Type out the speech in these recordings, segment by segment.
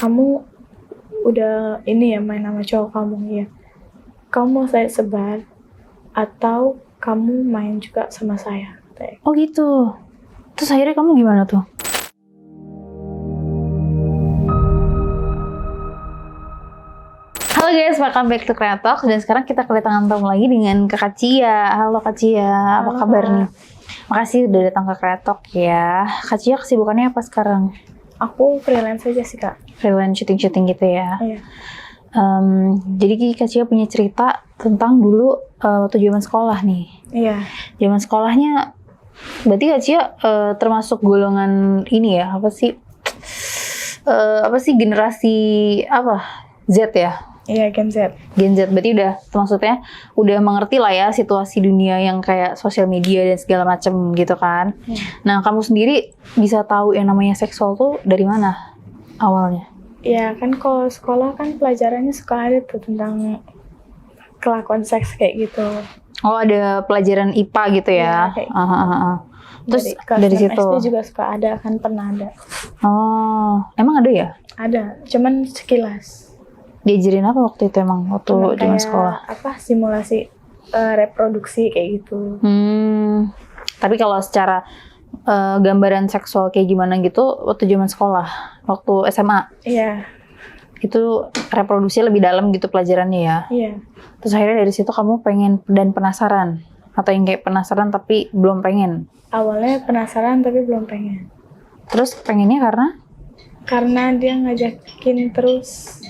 kamu udah ini ya main sama cowok kamu ya. Kamu mau saya sebar atau kamu main juga sama saya? Oh gitu. Terus akhirnya kamu gimana tuh? Halo guys, welcome back to Kreatok. Dan sekarang kita kedatangan tamu lagi dengan Kak Cia. Halo Kak Cia, apa kabar nih? Makasih udah datang ke Kreatok ya. Kak Cia kesibukannya apa sekarang? Aku freelance aja sih Kak. Freelance syuting-syuting gitu ya? Iya. Jadi Kak Cia punya cerita tentang dulu waktu zaman sekolah nih. Iya. Zaman sekolahnya, berarti Kak Cia termasuk golongan ini ya, apa sih generasi apa? Z ya? Iya, Gen Z. Gen Z, berarti maksudnya udah mengerti lah ya situasi dunia yang kayak sosial media dan segala macem gitu kan. Nah, kamu sendiri bisa tahu yang namanya seksual tuh dari mana awalnya? Ya kan kalau sekolah kan pelajarannya suka ada tuh tentang kelakuan seks kayak gitu. Oh, ada pelajaran IPA gitu ya? Iya, kayak Terus dari dari situ? SD juga suka ada, kan pernah ada. Oh, emang ada ya? Ada, cuman sekilas. Diajarin apa waktu itu emang waktu zaman sekolah? Apa simulasi reproduksi kayak gitu. Tapi kalau secara gambaran seksual kayak gimana gitu waktu zaman sekolah, waktu SMA? Iya. Itu reproduksi lebih dalam gitu pelajarannya ya? Iya. Terus akhirnya dari situ kamu pengen dan penasaran? Atau yang kayak penasaran tapi belum pengen? Awalnya penasaran tapi belum pengen. Terus pengennya karena? Karena dia ngajakin terus.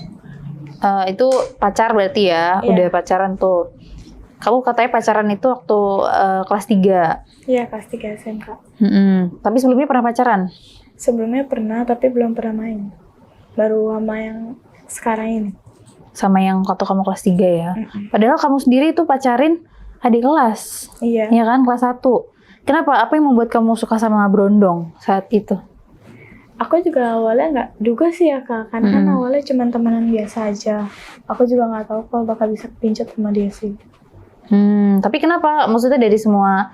Itu pacar berarti ya? Iya. Udah pacaran tuh. Kamu katanya pacaran itu waktu kelas 3? Iya, kelas 3 SMK. Tapi sebelumnya pernah pacaran? Sebelumnya pernah, tapi belum pernah main. Baru sama yang sekarang ini. Sama yang waktu kamu kelas 3 ya? Padahal kamu sendiri itu pacarin adik kelas. Iya. Iya kan? Kelas 1. Kenapa? Apa yang membuat kamu suka sama Brondong saat itu? Aku juga awalnya nggak duga sih ya Kak, karena kan awalnya cuma temenan biasa aja. Aku juga nggak tahu kalau bakal bisa pincut sama dia sih. Tapi kenapa? Maksudnya dari semua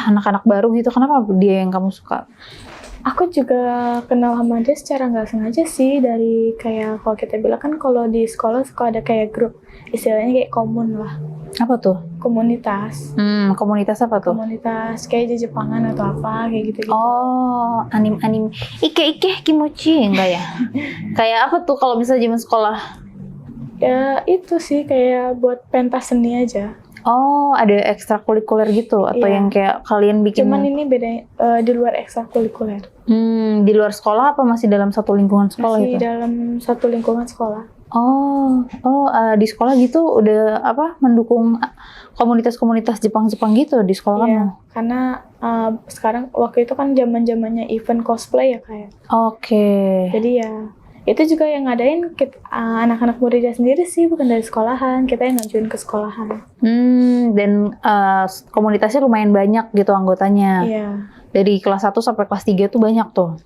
anak-anak baru gitu, kenapa dia yang kamu suka? Aku juga kenal sama dia secara nggak sengaja sih, dari kayak kalau kita bilang kan kalau di sekolah suka ada kayak grup, istilahnya kayak komun lah. Apa tuh? Komunitas. Komunitas apa tuh? Komunitas kayak Jepangan atau apa kayak gitu-gitu. Oh, anim ike kimochi enggak ya? Kayak apa tuh kalau misalnya zaman sekolah? Ya itu sih kayak buat pentas seni aja. Oh, ada ekstrakurikuler gitu atau Iya. yang kayak kalian bikin? Cuman ini beda di luar ekstrakurikuler. Di luar sekolah apa masih dalam satu lingkungan sekolah Masih itu? dalam satu lingkungan sekolah. Di sekolah gitu udah mendukung komunitas-komunitas Jepang gitu di sekolah kamu? Iya, karena sekarang waktu itu kan zaman-zamannya event cosplay ya kayak. Oke. Jadi ya itu juga yang ngadain anak-anak muridnya sendiri sih, bukan dari sekolahan. Kita yang ngajuin ke sekolahan. Dan komunitasnya lumayan banyak gitu anggotanya. Iya. Dari kelas 1 sampai kelas 3 tuh banyak tuh.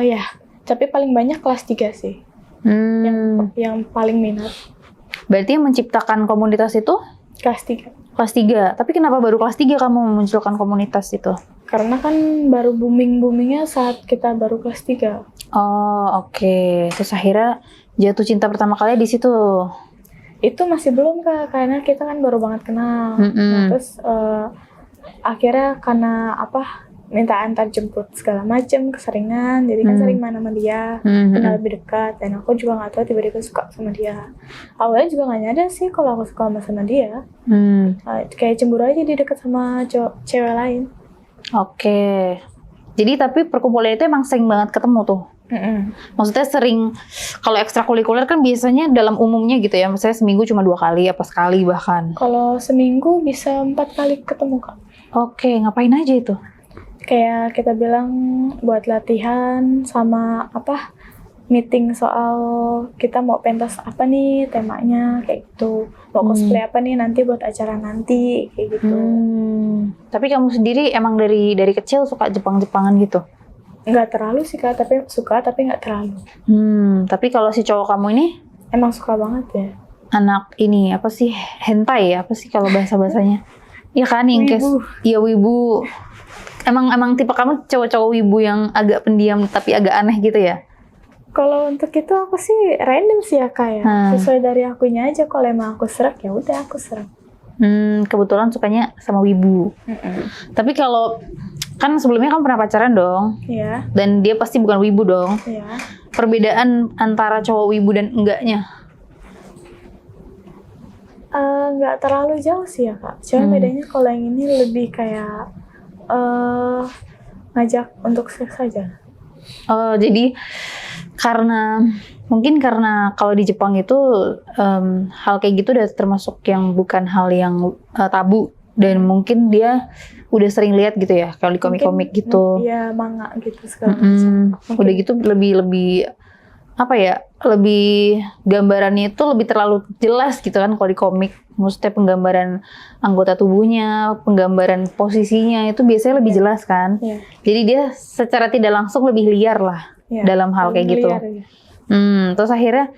Ya, tapi paling banyak kelas 3 sih. Yang paling minat. Berarti yang menciptakan komunitas itu? Kelas 3. Kelas 3. Tapi kenapa baru kelas 3 kamu memunculkan komunitas itu? Karena kan baru booming-boomingnya saat kita baru kelas 3. Oh, oke. Terus akhirnya jatuh cinta pertama kali di situ? Itu masih belum Kak, karena kita kan baru banget kenal. Nah, terus akhirnya karena minta antar jemput segala macem, keseringan, jadi kan sering main sama dia, kenal lebih dekat, dan aku juga nggak tahu tiba-tiba suka sama dia. Awalnya juga nggak nyadar sih kalau aku suka sama dia. Kayak cemburu aja dia deket sama cewek lain. Oke. Jadi tapi perkumpulan itu emang sering banget ketemu tuh? Maksudnya sering, kalau ekstrakurikuler kan biasanya dalam umumnya gitu ya, misalnya seminggu cuma 2 kali, apa sekali bahkan? Kalau seminggu bisa 4 kali ketemu Kak. Oke, ngapain aja itu? Kayak kita bilang buat latihan sama meeting soal kita mau pentas apa nih temanya kayak gitu, mau cosplay apa nih nanti buat acara nanti kayak gitu. Tapi kamu sendiri emang dari kecil suka Jepang-Jepangan gitu? Nggak terlalu sih Kak, tapi suka tapi nggak terlalu. Tapi kalau si cowok kamu ini? Emang suka banget ya. Anak ini apa sih, hentai ya, apa sih kalau bahasa-bahasanya? Iya kan, yang iya wibu. Emang tipe kamu cowok-cowok wibu yang agak pendiam tapi agak aneh gitu ya? Kalau untuk itu aku sih random sih ya Kak ya. Sesuai dari akunya aja. Kalau emang aku serak ya udah aku serak. Kebetulan sukanya sama wibu. Tapi kalau kan sebelumnya kamu pernah pacaran dong? Iya. Dan dia pasti bukan wibu dong? Iya. Perbedaan antara cowok wibu dan enggaknya? Nggak terlalu jauh sih ya Kak. Cuma bedanya kalau yang ini lebih kayak ngajak untuk seks saja. Oh, jadi mungkin karena kalau di Jepang itu hal kayak gitu udah termasuk yang bukan hal yang tabu, dan mungkin dia udah sering lihat gitu ya kalau di komik-komik gitu. Iya, manga gitu segala macam. Udah gitu lebih apa ya, lebih gambarannya itu lebih terlalu jelas gitu kan kalau di komik. Maksudnya penggambaran anggota tubuhnya, penggambaran posisinya itu biasanya lebih jelas kan. Jadi dia secara tidak langsung lebih liar lah dalam hal kayak gitu. Terus akhirnya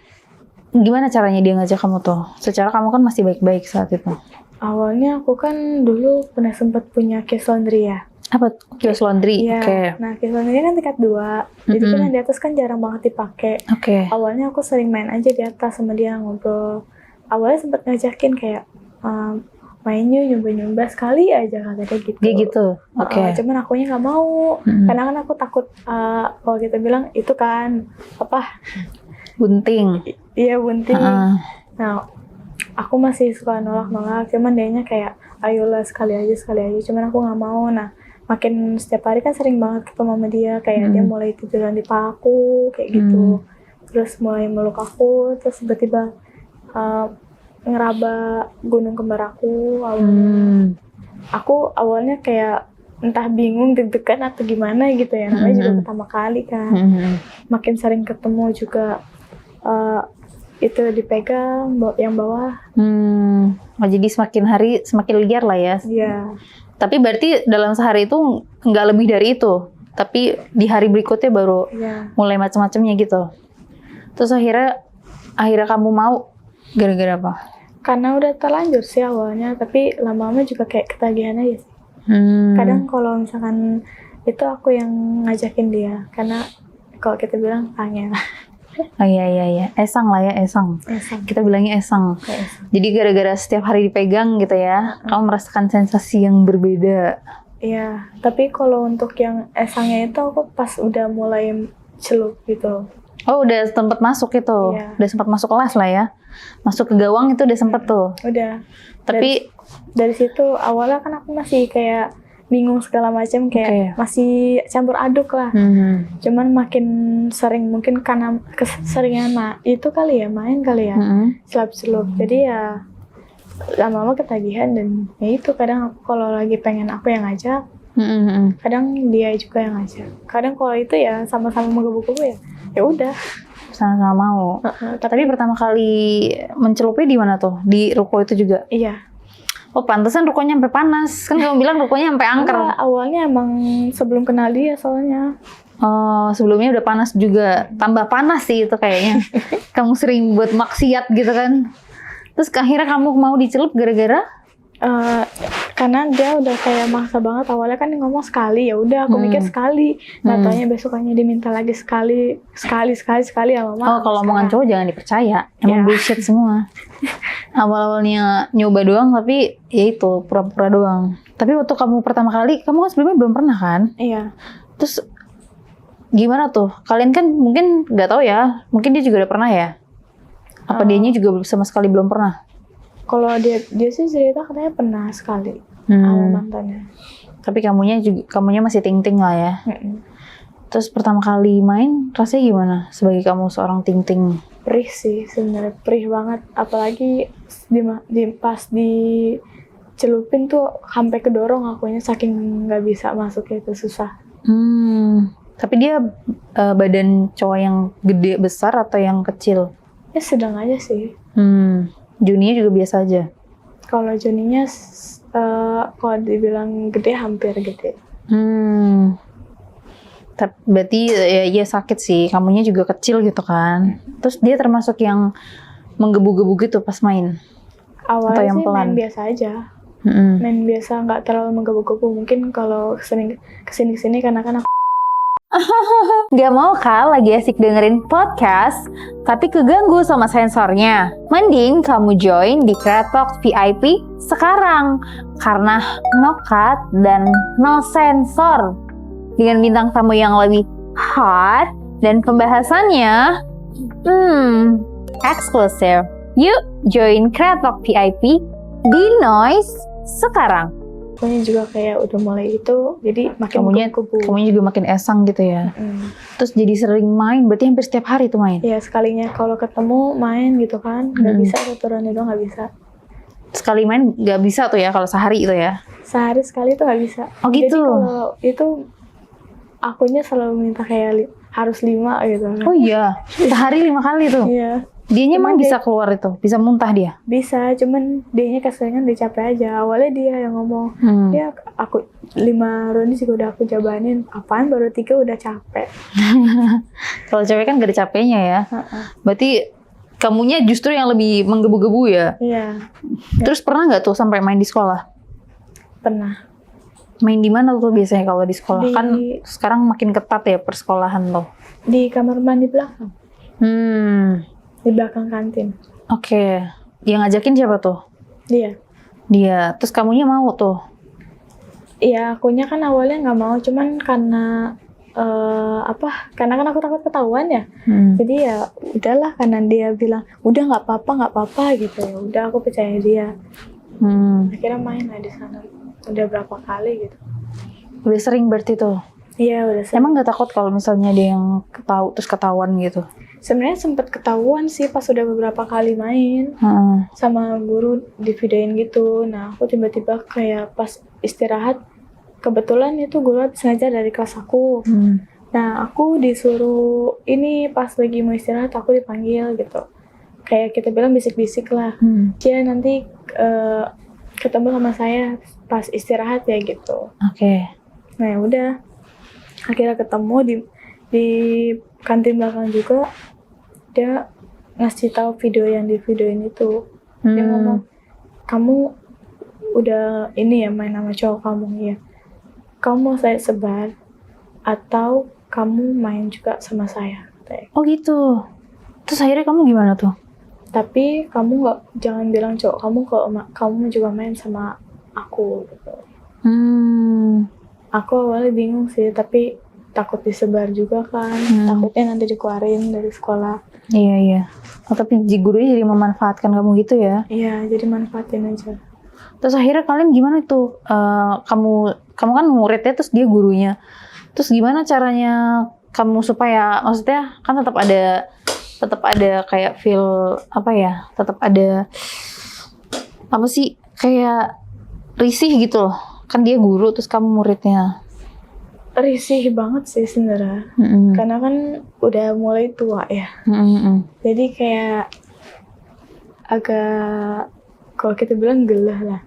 gimana caranya dia ngajak kamu tuh? Secara kamu kan masih baik-baik saat itu. Awalnya aku kan dulu pernah sempat punya kios laundry ya. Apa kios laundry? Iya. Okay. Nah, kios laundry kan tingkat 2. Jadi kan yang di atas kan jarang banget dipakai. Awalnya aku sering main aja di atas sama dia ngobrol. Awalnya sempat ngajakin kayak main yuk, nyoba-nyoba sekali aja katanya gitu. Dia gitu. Cuman akunya nggak mau. Karena kan aku takut kalau kita bilang itu kan apa? Bunting. Iya, bunting. Nah, aku masih suka nolak-nolak. Cuman dianya kayak ayolah sekali aja. Cuman aku nggak mau. Nah, makin setiap hari kan sering banget ketemu sama dia. Kayak dia mulai tiduran di paha aku kayak gitu. Terus mulai meluk aku. Terus tiba-tiba ngeraba gunung kembar aku awalnya. Aku awalnya kayak entah bingung, deg-degan atau gimana gitu ya. Namanya juga pertama kali kan. Makin sering ketemu juga itu dipegang yang bawah. Jadi semakin hari semakin liar lah ya. Iya. Tapi berarti dalam sehari itu nggak lebih dari itu. Tapi di hari berikutnya baru mulai macam-macamnya gitu. Terus akhirnya kamu mau gara-gara apa? Karena udah terlanjur sih awalnya, tapi lama-lama juga kayak ketagihan aja sih. Kadang kalau misalkan itu aku yang ngajakin dia, karena kalau kita bilang pengen. Oh iya. Esang lah ya, esang. Kita bilangnya esang. Jadi gara-gara setiap hari dipegang gitu ya, kamu merasakan sensasi yang berbeda. Iya, tapi kalau untuk yang esangnya itu aku pas udah mulai celup gitu. Oh, udah sempat masuk itu. Udah sempat masuk kelas lah ya. Masuk ke gawang itu udah sempat tuh. Udah. Tapi dari situ awalnya kan aku masih kayak bingung segala macam, kayak masih campur aduk lah. Cuman makin sering, mungkin karena keseringan itu kali ya, main kali ya. Celup-celup. Jadi ya lama-lama ketagihan, dan ya itu kadang aku kalau lagi pengen aku yang ngajak. Kadang dia juga yang ngajak. Kadang kalau itu ya sama-sama menggebu-gebu ya udah sama-sama mau. Tapi pertama kali mencelupnya di mana tuh? Di ruko itu juga? Iya. Oh, pantesan rukonya sampai panas. Kan kamu bilang rukonya sampai angker. Awalnya emang sebelum kenal dia soalnya. Oh, sebelumnya udah panas juga. Tambah panas sih itu kayaknya. Kamu sering buat maksiat gitu kan. Terus akhirnya kamu mau dicelup gara-gara? Karena dia udah kayak maksa banget. Awalnya kan ngomong sekali, ya udah aku mikir sekali. Nah, taunya besokannya diminta lagi sekali ya mama. Oh, kalau omongan cowok jangan dipercaya. Emang bullshit semua. Awal-awalnya nyoba doang, tapi ya itu pura-pura doang. Tapi waktu kamu pertama kali, kamu kan sebelumnya belum pernah kan? Iya. Terus gimana tuh? Kalian kan mungkin nggak tahu ya, mungkin dia juga udah pernah ya? Apa dianya juga sama sekali belum pernah? Kalau dia sih cerita katanya pernah sekali sama mantannya. Tapi kamunya masih ting-ting lah ya. Terus pertama kali main rasanya gimana sebagai kamu seorang ting-ting? Perih sih sebenarnya, perih banget. Apalagi pas dicelupin tuh sampai kedorong akunya, saking nggak bisa masuknya, itu susah. Tapi dia badan cowok yang gede besar atau yang kecil? Ya sedang aja sih. Juninya juga biasa aja? Kalau Juninya kalau dibilang gede, hampir gede. Berarti ya sakit sih, kamunya juga kecil gitu kan. Terus dia termasuk yang menggebu-gebu gitu pas main? Awalnya atau yang sih pelan? main biasa aja. Main biasa, nggak terlalu menggebu-gebu. Mungkin kalau kesini karena kan aku Gak mau kah lagi asik dengerin podcast, tapi keganggu sama sensornya? Mending kamu join di Kreatok VIP sekarang, karena no cut dan no sensor. Dengan bintang tamu yang lebih hot dan pembahasannya, eksklusif. Yuk join Kreatok VIP di Noise sekarang. Akunya juga kayak udah mulai itu, jadi makin kubu. Kamunya juga makin esang gitu ya. Terus jadi sering main, berarti hampir setiap hari tuh main? Ya sekalinya kalau ketemu main gitu kan, nggak bisa turun itu nggak bisa. Sekali main nggak bisa tuh ya kalau sehari itu ya? Sehari sekali tuh nggak bisa. Oh gitu? Jadi kalau itu akunya selalu minta kayak harus 5 gitu. Oh iya, sehari 5 kali tuh? Iya. Dianya emang bisa keluar itu? Bisa muntah dia? Bisa, cuman dianya keseringan dia capek aja. Awalnya dia yang ngomong, ya aku 5 ronde juga udah aku jabanin. Apaan baru 3 udah capek. Kalau cewek kan gak ada capeknya ya? Berarti kamunya justru yang lebih menggebu-gebu ya? Iya. Terus pernah gak tuh sampai main di sekolah? Pernah. Main di mana tuh biasanya kalau di sekolah? Kan sekarang makin ketat ya persekolahan tuh. Di kamar mandi belakang. Di belakang kantin. Oke. Yang ngajakin siapa tuh? Dia. Terus kamunya mau tuh? Iya, akunya kan awalnya nggak mau, cuman karena karena kan aku takut ketahuan ya. Jadi ya udahlah, karena dia bilang udah nggak apa-apa gitu ya. Udah aku percaya dia. Akhirnya main lah di sana. Udah berapa kali gitu. Udah sering berarti tuh? Iya, udah sering. Emang nggak takut kalau misalnya dia yang ketahuan gitu? Sebenarnya sempat ketahuan sih pas udah beberapa kali main sama guru di videoin gitu. Nah aku tiba-tiba kayak pas istirahat, kebetulan itu guru habis ngajar dari kelas aku. Nah aku disuruh ini pas lagi mau istirahat aku dipanggil gitu. Kayak kita bilang bisik-bisik lah. Ya nanti ketemu sama saya pas istirahat ya gitu. Oke. Nah ya udah, akhirnya ketemu di kantin belakang juga. Dia ngasih tahu video yang di videoin itu. Dia ngomong, kamu udah ini ya main sama cowok kamu ya. Kamu mau saya sebar atau kamu main juga sama saya? Kayak. Oh gitu. Terus akhirnya kamu gimana tuh? Tapi kamu jangan bilang cowok kamu kalau kamu juga main sama aku gitu. Aku awalnya bingung sih, tapi takut disebar juga kan. Takutnya nanti dikeluarin dari sekolah. Iya. Oh, tapi gurunya jadi memanfaatkan kamu gitu ya? Iya, jadi manfaatin aja. Terus akhirnya kalian gimana tuh? Kamu kan muridnya, terus dia gurunya. Terus gimana caranya kamu supaya, maksudnya kan tetap ada kayak feel apa ya? Tetap ada apa sih? Kayak risih gitu loh. Kan dia guru, terus kamu muridnya. Risih banget sih sebenarnya, karena kan udah mulai tua ya. Jadi kayak agak, kalau kita bilang gelah lah.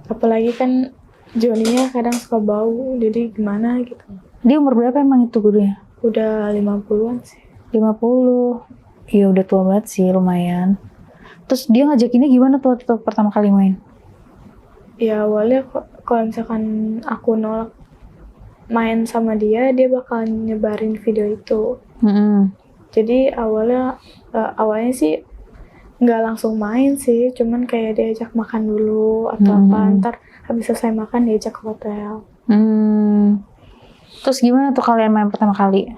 Apalagi kan Joninya kadang suka bau, jadi gimana gitu. Dia umur berapa emang itu gurunya? Udah 50-an sih. 50? Iya udah tua banget sih, lumayan. Terus dia ngajakinnya gimana tuh waktu pertama kali main? Ya awalnya kalau misalkan aku nolak main sama dia bakal nyebarin video itu. Jadi awalnya sih nggak langsung main sih, cuman kayak diajak makan dulu atau apa, ntar habis selesai makan diajak ke hotel. Terus gimana tuh kalian main pertama kali?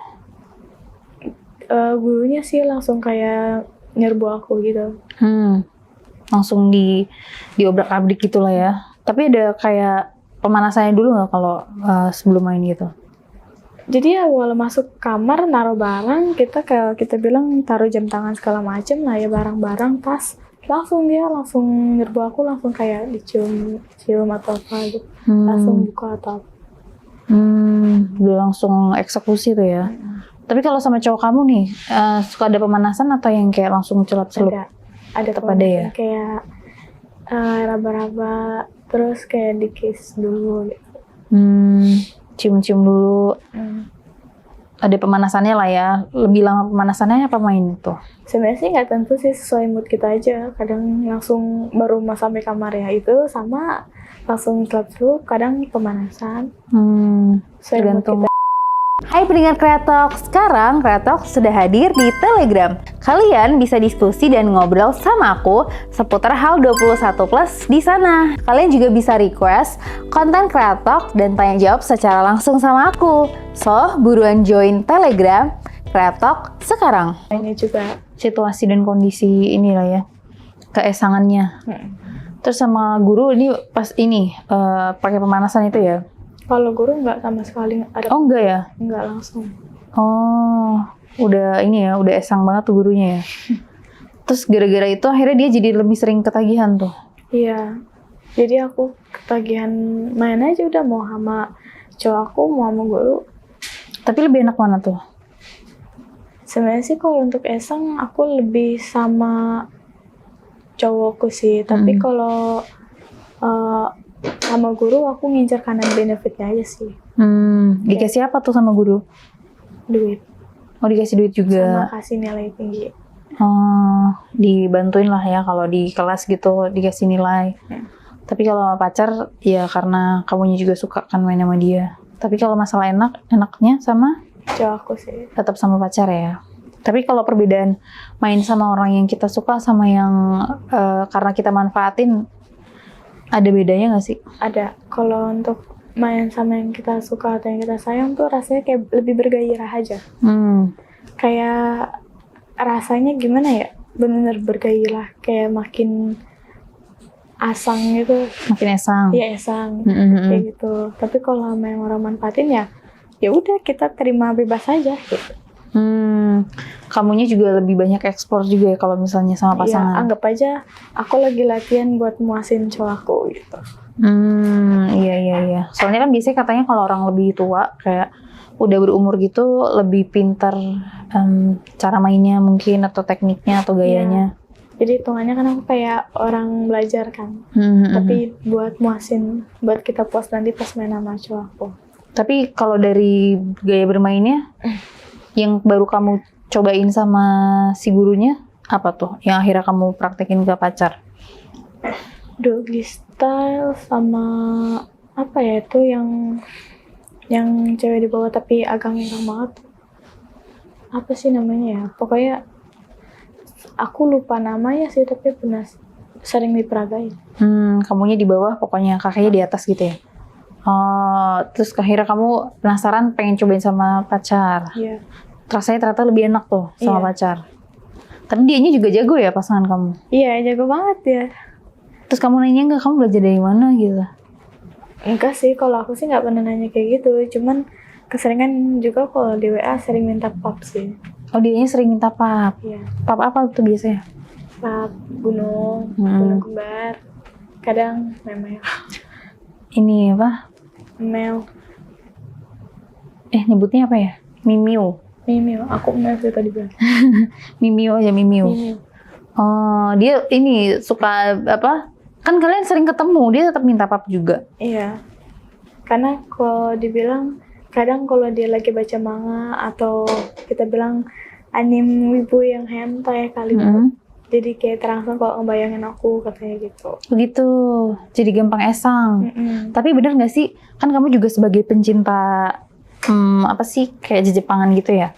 Gurunya sih langsung kayak nyerbu aku gitu. Langsung diobrak-abrik gitu lah ya. Tapi ada kayak pemanasannya dulu nggak kalau sebelum main gitu? Jadi awal masuk kamar naruh barang, kita bilang taruh jam tangan segala macem lah ya, barang-barang tas, langsung nyerbu aku, langsung kayak dicium atau apa gitu, langsung buka atau apa. Udah langsung eksekusi tuh ya. Tapi kalau sama cowok kamu nih, suka ada pemanasan atau yang kayak langsung celup-celup? Ada tetap ada ya? Kayak raba-raba, terus kayak di-kiss dulu gitu. Cium-cium dulu. Ada pemanasannya lah ya. Lebih lama pemanasannya apa main itu? Sebenarnya sih nggak tentu sih, sesuai mood kita aja. Kadang langsung baru sampai kamar ya itu, sama langsung celup-celup, kadang pemanasan. Tergantung Hai pendengar Kreatok, sekarang Kreatok sudah hadir di Telegram. Kalian bisa diskusi dan ngobrol sama aku seputar hal 21 plus di sana. Kalian juga bisa request konten Kreatok dan tanya jawab secara langsung sama aku. So, buruan join Telegram Kreatok sekarang. Ini juga Situasi dan kondisi inilah ya, keesangannya. Terus sama guru ini pas ini pakai pemanasan itu ya? kalau guru nggak sama sekali ada. Oh enggak ya? Nggak langsung. Oh, udah ini ya, udah esang banget tuh gurunya ya. Terus gara-gara itu akhirnya dia jadi lebih sering ketagihan tuh. Iya. Jadi aku ketagihan main aja udah mau sama cowok aku mau sama guru. Tapi lebih enak mana tuh? Sebenarnya sih kalau untuk esang aku lebih sama cowokku sih. Tapi kalau sama guru aku ngincar kanan benefitnya aja sih. Dikasih apa tuh sama guru? Duit. Oh, dikasih duit juga. Sama kasih nilai tinggi. Oh, dibantuin lah ya kalau di kelas gitu dikasih nilai. Tapi kalau sama pacar ya karena kamunya juga suka kan main sama dia. Tapi kalau masalah enaknya sama Cowokku sih. tetap sama pacar ya. Tapi kalau perbedaan main sama orang yang kita suka sama yang karena kita manfaatin, ada bedanya nggak sih? Ada. Kalau untuk main sama yang kita suka atau yang kita sayang tuh rasanya kayak lebih bergairah aja. Kayak rasanya gimana ya? Bener-bener bergairah. Kayak makin asang gitu. Makin esang. Iya esang. Kayak gitu. Tapi kalau sama yang orang manfaatin ya udah kita terima bebas aja gitu. Kamunya juga lebih banyak eksplor juga ya kalau misalnya sama pasangan. Iya, anggap aja aku lagi latihan buat muasin cowokku gitu. Iya. Soalnya kan biasanya katanya kalau orang lebih tua kayak udah berumur gitu lebih pintar cara mainnya mungkin atau tekniknya atau gayanya. Jadi hitungannya kan aku kayak orang belajar kan. Tapi buat muasin, buat kita puas nanti pas main sama cowokku. Tapi kalau dari gaya bermainnya yang baru kamu cobain sama si gurunya apa tuh? Yang akhirnya kamu praktekin ke pacar? Doggy style sama apa ya itu yang cewek di bawah tapi agak ngerang banget. Apa sih namanya ya? Pokoknya aku lupa namanya sih tapi pernah sering diperagain. Kamunya di bawah, pokoknya kakaknya di atas gitu ya? Oh, terus akhirnya kamu penasaran pengen cobain sama pacar? Iya. Rasanya ternyata lebih enak tuh sama pacar. Tapi dianya juga jago ya pasangan kamu? Iya, jago banget ya. Terus kamu nanya nggak, kamu belajar dari mana gitu? Enggak sih, kalau aku sih nggak pernah nanya kayak gitu. Cuman keseringan juga kalau di WA sering minta pap sih. Oh, dianya sering minta pap? Iya. Pap apa tuh biasanya? Pap gunung, gunung kembar. Kadang memel. Ini apa? Mel. Nyebutnya apa ya? Mimiu. Aku mel sih tadi bilang. Mimiu aja, Mimiu. Oh, dia ini suka apa? Kan kalian sering ketemu, dia tetap minta pap juga. Iya. Karena kalau dibilang kadang kalau dia lagi baca manga atau kita bilang anime wibu yang hentai kali jadi kayak terangsang kalau ngebayangin aku katanya gitu. Begitu, jadi gampang esang. Tapi bener nggak sih, kan kamu juga sebagai pencinta apa sih kayak Jepangan gitu ya.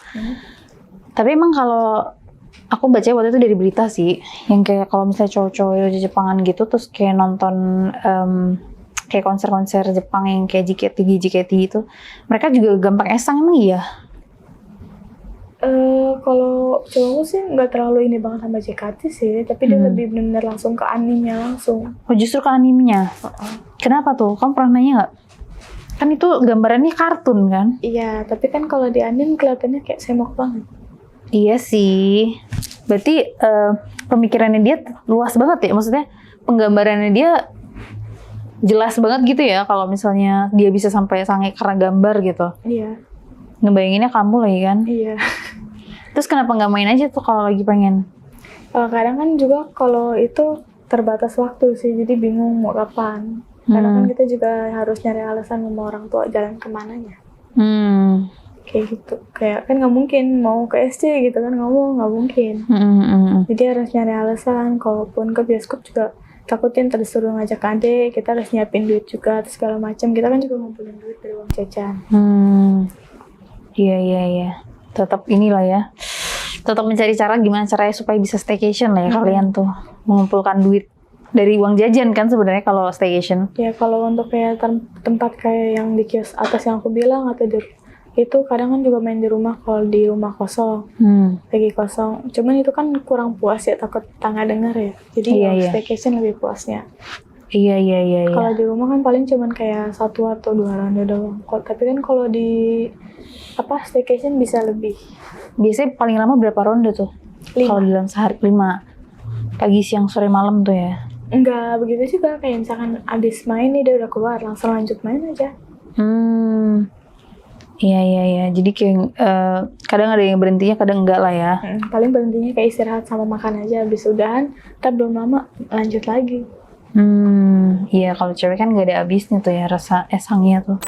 Tapi emang kalau aku baca waktu itu dari berita sih, yang kayak kalau misalnya cowok-cowok Jepangan gitu terus kayak nonton kayak konser-konser Jepang yang kayak JKT itu, mereka juga gampang esang, emang iya? Kalau cowokku sih nggak terlalu ini banget sama JKT sih, tapi dia lebih benar langsung ke animenya langsung. Oh, justru ke animenya? Kenapa tuh? Kamu pernah nanya nggak? Kan itu gambarannya kartun kan? Iya, tapi kan kalau di anime kelihatannya kayak semok banget. Iya sih. Berarti pemikirannya dia luas banget ya? Maksudnya penggambarannya dia jelas banget gitu ya kalau misalnya dia bisa sampai sange karena gambar gitu. Iya. Ngebayanginnya kamu lagi kan? Iya. Terus kenapa nggak main aja tuh kalau lagi pengen? Kadang kan juga kalau itu terbatas waktu sih, jadi bingung mau kapan. Kadang kan kita juga harus nyari alasan sama orang tua jalan kemananya. Kayak gitu. Kayak kan nggak mungkin mau ke SC gitu kan, nggak mungkin. Jadi harus nyari alasan. Kalaupun ke bioskop juga takutnya ntar disuruh ngajak adik, kita harus nyiapin duit juga, terus segala macam. Kita kan juga ngumpulin duit dari uang jajan. Iya. Tetap inilah ya. Tetap mencari cara gimana caranya supaya bisa staycation lah ya kalian tuh. Mengumpulkan duit dari uang jajan kan sebenarnya kalau staycation. Ya kalau untuk kayak tempat kayak yang di kios atas yang aku bilang atau itu kadang kan juga main di rumah kalau di rumah kosong. Lagi kosong. Cuman itu kan kurang puas ya, takut tetangga dengar ya. Jadi staycation lebih puasnya. Iya. Kalau di rumah kan paling cuman kayak 1 atau 2 ronde doang. Tapi kan kalau di staycation bisa lebih. Biasanya paling lama berapa ronde tuh? 5. Kalau dalam sehari 5. Pagi, siang, sore, malam tuh ya? Enggak begitu juga, kayak misalkan abis main nih dia udah keluar langsung lanjut main aja. Iya. Jadi kayak kadang ada yang berhentinya, kadang enggak lah ya. Paling berhentinya kayak istirahat sama makan aja, habis udahan, tapi belum lama lanjut lagi. Iya kalau cewek kan nggak ada habisnya tuh ya rasa esangnya tuh.